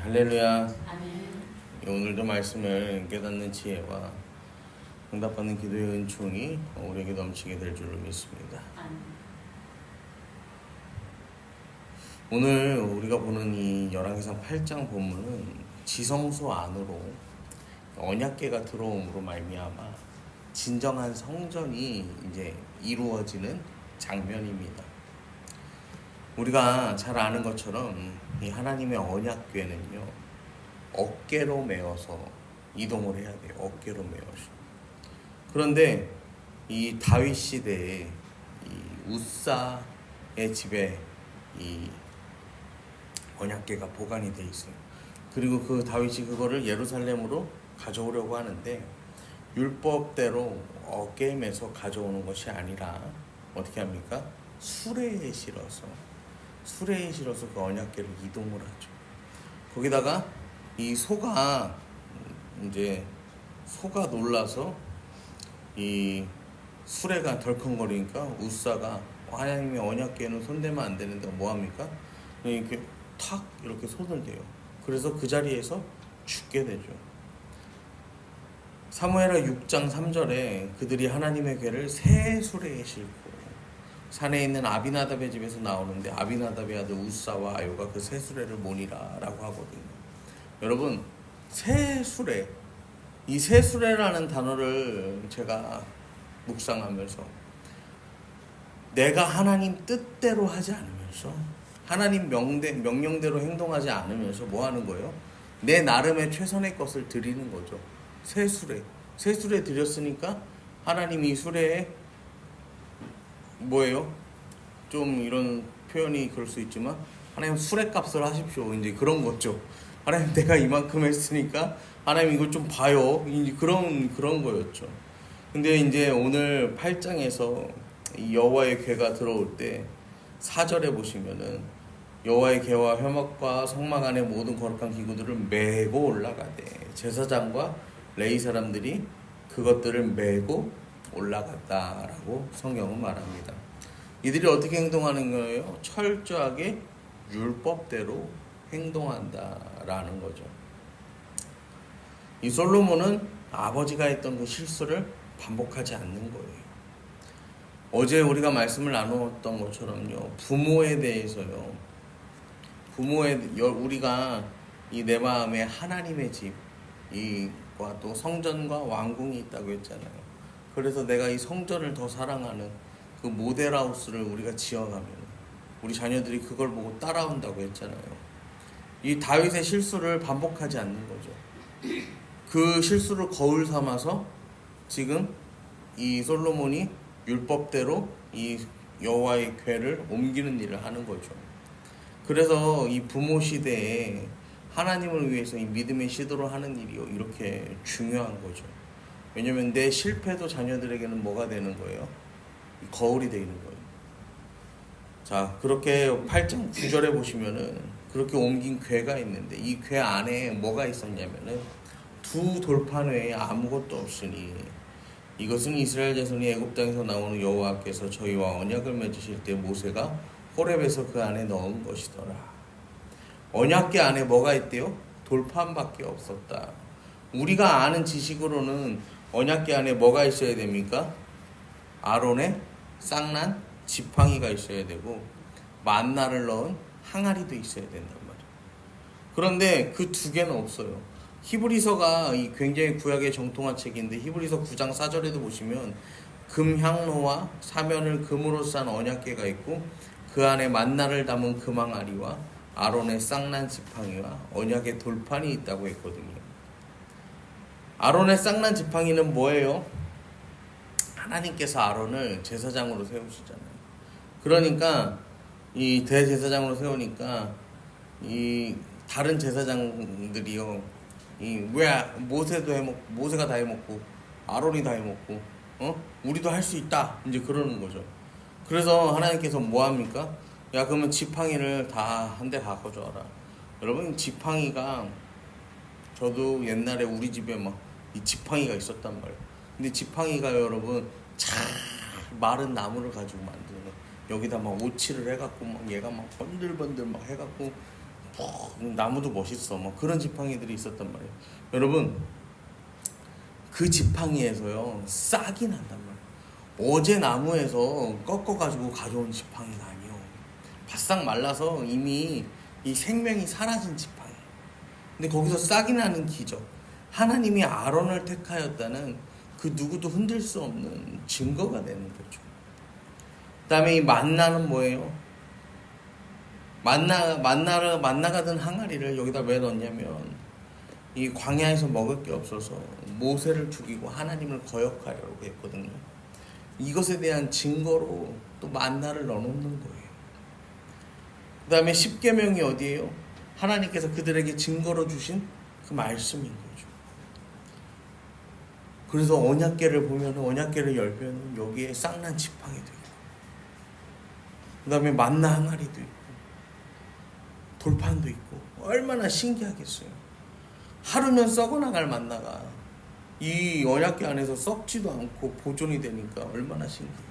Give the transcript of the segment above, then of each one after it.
할렐루야. 아멘. 오늘도 말씀을 깨닫는 지혜와 응답받는 기도의 은총이 우리에게 넘치게 될 줄로 믿습니다. 아멘. 오늘 우리가 보는 이 열왕기상 8장 본문은 지성소 안으로 언약궤가 들어옴으로 말미암아 진정한 성전이 이제 이루어지는 장면입니다. 우리가 잘 아는 것처럼 이 하나님의 언약궤는요, 어깨로 메어서 이동을 해야 돼요. 어깨로 메어서. 그런데 이 다윗 시대에 이 우사의 집에 이 언약궤가 보관이 돼 있어요. 그리고 그 다윗이 그거를 예루살렘으로 가져오려고 하는데 율법대로 어깨에 메서 가져오는 것이 아니라 어떻게 합니까? 수레에 실어서 그 언약궤를 이동을 하죠. 거기다가 이 소가 놀라서 이 수레가 덜컹거리니까 우사가 하나님의 언약궤는 손대면 안 되는데 뭐 합니까? 이렇게 탁 이렇게 손을 대요. 그래서 그 자리에서 죽게 되죠. 사무엘하 6장 3절에 그들이 하나님의 궤를 새 수레에 싣고 산에 있는 아비나답의 집에서 나오는데 아비나답의 아들 우사와 아요가 그 새 수레를 모니라 라고 하거든요. 여러분, 새 수레, 이 새 수레라는 단어를 제가 묵상하면서 내가 하나님 뜻대로 하지 않으면서 하나님 명령대로 행동하지 않으면서 뭐 하는 거예요? 내 나름의 최선의 것을 드리는 거죠. 새 수레 드렸으니까 하나님이 이 수레에 뭐예요? 좀 이런 표현이 그럴 수 있지만 하나님 수레값을 하십시오. 이제 그런 거죠. 하나님 내가 이만큼 했으니까 하나님 이거 좀 봐요. 이제 그런 거였죠. 근데 이제 오늘 8장에서 여호와의 궤가 들어올 때 4절에 보시면은 여호와의 궤와 회막과 성막 안의 모든 거룩한 기구들을 메고 올라가되 제사장과 레위 사람들이 그것들을 메고 올라갔다라고 성경은 말합니다. 이들이 어떻게 행동하는 거예요? 철저하게 율법대로 행동한다라는 거죠. 이 솔로몬은 아버지가 했던 그 실수를 반복하지 않는 거예요. 어제 우리가 말씀을 나누었던 것처럼요, 부모에 대해서요, 우리가 이 내 마음에 하나님의 집, 이과 또 성전과 왕궁이 있다고 했잖아요. 그래서 내가 이 성전을 더 사랑하는 그 모델하우스를 우리가 지어가면 우리 자녀들이 그걸 보고 따라온다고 했잖아요. 이 다윗의 실수를 반복하지 않는 거죠. 그 실수를 거울 삼아서 지금 이 솔로몬이 율법대로 이 여호와의 궤를 옮기는 일을 하는 거죠. 그래서 이 부모 시대에 하나님을 위해서 이 믿음의 시도를 하는 일이 이렇게 중요한 거죠. 왜냐면 내 실패도 자녀들에게는 뭐가 되는 거예요? 거울이 되는 거예요. 자, 그렇게 8장 9절에 보시면은 그렇게 옮긴 궤가 있는데 이 궤 안에 뭐가 있었냐면은 두 돌판 외에 아무것도 없으니 이것은 이스라엘 자손이 애굽 땅에서 나오는 여호와께서 저희와 언약을 맺으실 때 모세가 호렙에서 그 안에 넣은 것이더라. 언약궤 안에 뭐가 있대요? 돌판밖에 없었다. 우리가 아는 지식으로는 언약궤 안에 뭐가 있어야 됩니까? 아론의 쌍난 지팡이가 있어야 되고 만나를 넣은 항아리도 있어야 된단 말이에요. 그런데 그 두 개는 없어요. 히브리서가 이 굉장히 구약의 정통한 책인데 히브리서 9장 4절에도 보시면 금향로와 사면을 금으로 싼 언약궤가 있고 그 안에 만나를 담은 금항아리와 아론의 쌍난 지팡이와 언약의 돌판이 있다고 했거든요. 아론의 쌍난 지팡이는 뭐예요? 하나님께서 아론을 제사장으로 세우시잖아요. 그러니까 이 대제사장으로 세우니까 이 다른 제사장들이요, 이 왜 모세가 다 해먹고 아론이 다 해먹고 우리도 할 수 있다 이제 그러는 거죠. 그래서 하나님께서 뭐 합니까? 야, 그러면 지팡이를 다 한 대 갖고 줘라. 여러분, 지팡이가 저도 옛날에 우리 집에 막 이 지팡이가 있었단 말이에요. 근데 지팡이가 여러분 잘 마른 나무를 가지고 만드는 거예요. 여기다 막 오칠을 해갖고 막 얘가 막 번들번들 막 해갖고 나무도 멋있어. 뭐 그런 지팡이들이 있었단 말이에요. 여러분, 그 지팡이에서요 싹이 난단 말이에요. 어제 나무에서 꺾어가지고 가져온 지팡이가 아니요. 바싹 말라서 이미 이 생명이 사라진 지팡이. 근데 거기서 싹이 나는 기적. 하나님이 아론을 택하였다는 그 누구도 흔들 수 없는 증거가 되는 거죠. 그 다음에 이 만나는 뭐예요? 만나가 든 항아리를 여기다 왜 넣냐면 이 광야에서 먹을 게 없어서 모세를 죽이고 하나님을 거역하려고 했거든요. 이것에 대한 증거로 또 만나를 넣어놓는 거예요. 그 다음에 십계명이 어디예요? 하나님께서 그들에게 증거로 주신 그 말씀인 거죠. 그래서 언약궤를 보면 언약궤를 열면 여기에 쌍난 지팡이도 있고, 그 다음에 만나 항아리도 있고, 돌판도 있고, 얼마나 신기하겠어요. 하루면 썩어나갈 만나가 이 언약궤 안에서 썩지도 않고 보존이 되니까 얼마나 신기해요.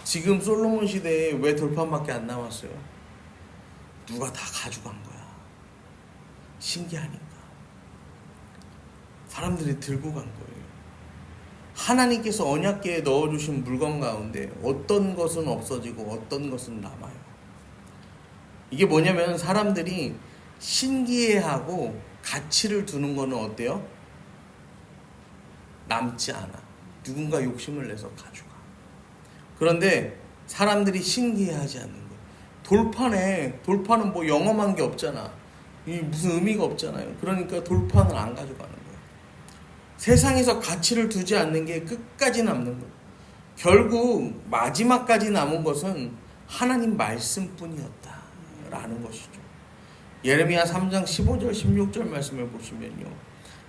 지금 솔로몬 시대에 왜 돌판밖에 안 남았어요? 누가 다 가져간 거야. 신기하니까. 사람들이 들고 간 거예요. 하나님께서 언약궤에 넣어주신 물건 가운데 어떤 것은 없어지고 어떤 것은 남아요. 이게 뭐냐면 사람들이 신기해하고 가치를 두는 거는 어때요? 남지 않아. 누군가 욕심을 내서 가져가. 그런데 사람들이 신기해하지 않는 거예요. 돌판은 뭐 영험한 게 없잖아. 이 무슨 의미가 없잖아요. 그러니까 돌판을 안 가져가는 거예요. 세상에서 가치를 두지 않는 게 끝까지 남는 거예요. 결국 마지막까지 남은 것은 하나님 말씀뿐이었다라는 것이죠. 예레미야 3장 15절 16절 말씀을 보시면요,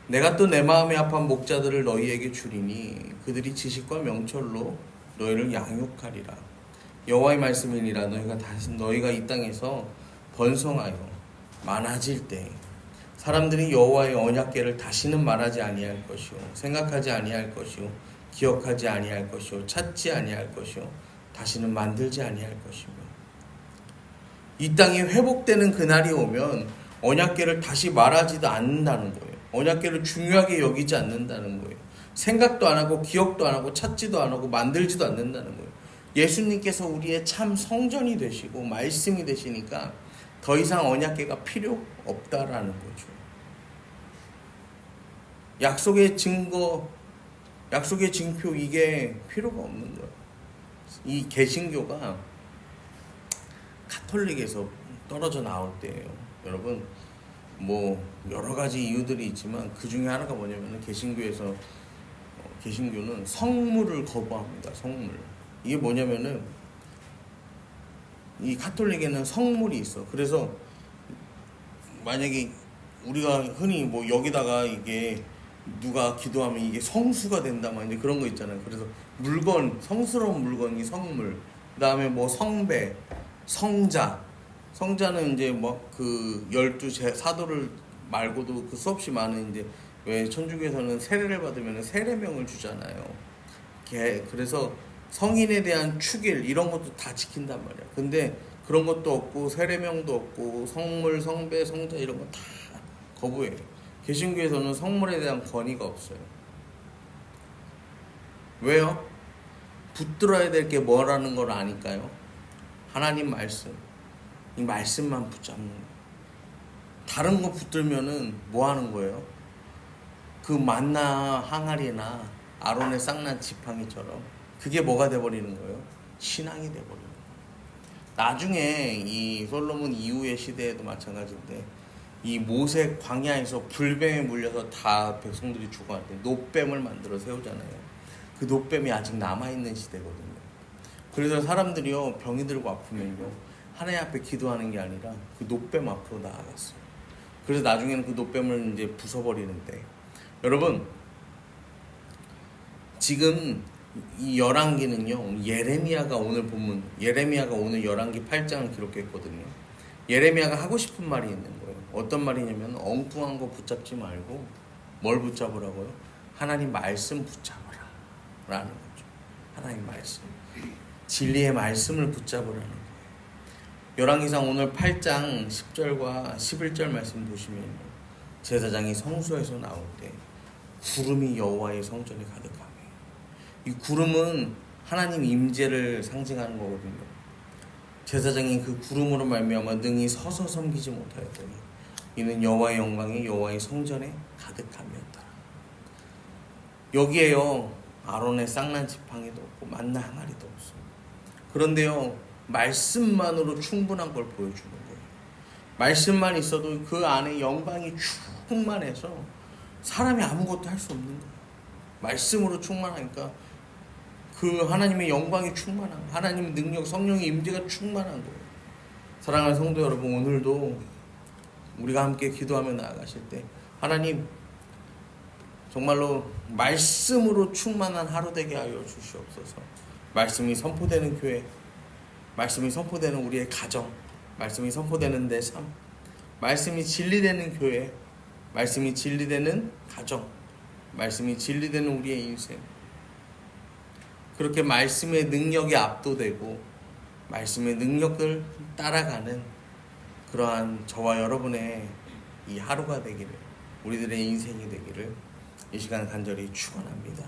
내가 또 내 마음에 합한 목자들을 너희에게 주리니 그들이 지식과 명철로 너희를 양육하리라. 여호와의 말씀이니라. 너희가 이 땅에서 번성하여 많아질 때 사람들이 여호와의 언약궤를 다시는 말하지 아니할 것이요, 생각하지 아니할 것이요, 기억하지 아니할 것이요, 찾지 아니할 것이요, 다시는 만들지 아니할 것이며, 이 땅이 회복되는 그날이 오면 언약궤를 다시 말하지도 않는다는 거예요. 언약궤를 중요하게 여기지 않는다는 거예요. 생각도 안 하고 기억도 안 하고 찾지도 안 하고 만들지도 않는다는 거예요. 예수님께서 우리의 참 성전이 되시고 말씀이 되시니까 더 이상 언약궤가 필요 없다라는 거죠. 약속의 증거, 약속의 징표, 이게 필요가 없는 거예요. 이 개신교가 카톨릭에서 떨어져 나올 때예요. 여러분, 뭐 여러 가지 이유들이 있지만 그 중에 하나가 뭐냐면 개신교는 성물을 거부합니다. 성물. 이게 뭐냐면은 이 카톨릭에는 성물이 있어. 그래서 만약에 우리가 흔히 뭐 여기다가 이게 누가 기도하면 이게 성수가 된다 막 이제 그런 거 있잖아요. 그래서 물건, 성스러운 물건이 성물. 그다음에 뭐 성배, 성자는 이제 뭐 그 12 사도를 말고도 그 수없이 많은 이제 왜 천주교에서는 세례를 받으면 세례명을 주잖아요. 그래서 성인에 대한 축일 이런 것도 다 지킨단 말이야. 근데 그런 것도 없고 세례명도 없고 성물, 성배, 성자 이런 거 다 거부해요. 개신교에서는 성물에 대한 권위가 없어요. 왜요? 붙들어야 될 게 뭐라는 걸 아니까요. 하나님 말씀, 이 말씀만 붙잡는 거예요. 다른 거 붙들면은 뭐 하는 거예요? 그 만나 항아리나 아론의 쌍난 지팡이처럼 그게 뭐가 돼버리는 거예요? 신앙이 돼버리는 거예요. 나중에 이 솔로몬 이후의 시대에도 마찬가지인데, 이 모세 광야에서 불뱀에 물려서 다 백성들이 죽어갈 때 놋뱀을 만들어 세우잖아요. 그 놋뱀이 아직 남아있는 시대거든요. 그래서 사람들이요, 병이 들고 아프면요, 하나님 앞에 기도하는 게 아니라 그 놋뱀 앞으로 나아갔어요. 그래서 나중에는 그 놋뱀을 이제 부숴버리는데, 여러분, 지금 이 열왕기는요, 예레미야가 오늘 열왕기 8장을 기록했거든요. 예레미야가 하고 싶은 말이 있는 거예요. 어떤 말이냐면, 엉뚱한 거 붙잡지 말고 뭘 붙잡으라고요? 하나님 말씀 붙잡으라 라는 거죠. 하나님 말씀, 진리의 말씀을 붙잡으라는 거예요. 열왕기상 오늘 8장 10절과 11절 말씀 보시면 제사장이 성소에서 나올 때 구름이 여호와의 성전에 가득하며, 이 구름은 하나님 임재를 상징하는 거거든요. 제사장이 그 구름으로 말미암아 능히 서서 섬기지 못하였더니 이는 여호와의 영광이 여호와의 성전에 가득함이었다. 여기에요, 아론의 쌍난 지팡이도 없고 만나 항아리도 없어. 그런데요, 말씀만으로 충분한 걸 보여주는 거예요. 말씀만 있어도 그 안에 영광이 충만해서 사람이 아무것도 할 수 없는 거예요. 말씀으로 충만하니까 그 하나님의 영광이 충만한, 하나님의 능력, 성령의 임재가 충만한 거예요. 사랑하는 성도 여러분, 오늘도 우리가 함께 기도하며 나아가실 때 하나님 정말로 말씀으로 충만한 하루 되게 하여 주시옵소서. 말씀이 선포되는 교회, 말씀이 선포되는 우리의 가정, 말씀이 선포되는 내 삶, 말씀이 진리되는 교회, 말씀이 진리되는 가정, 말씀이 진리되는 우리의 인생, 그렇게 말씀의 능력에 압도되고 말씀의 능력을 따라가는 그러한 저와 여러분의 이 하루가 되기를, 우리들의 인생이 되기를 이 시간 간절히 축원합니다.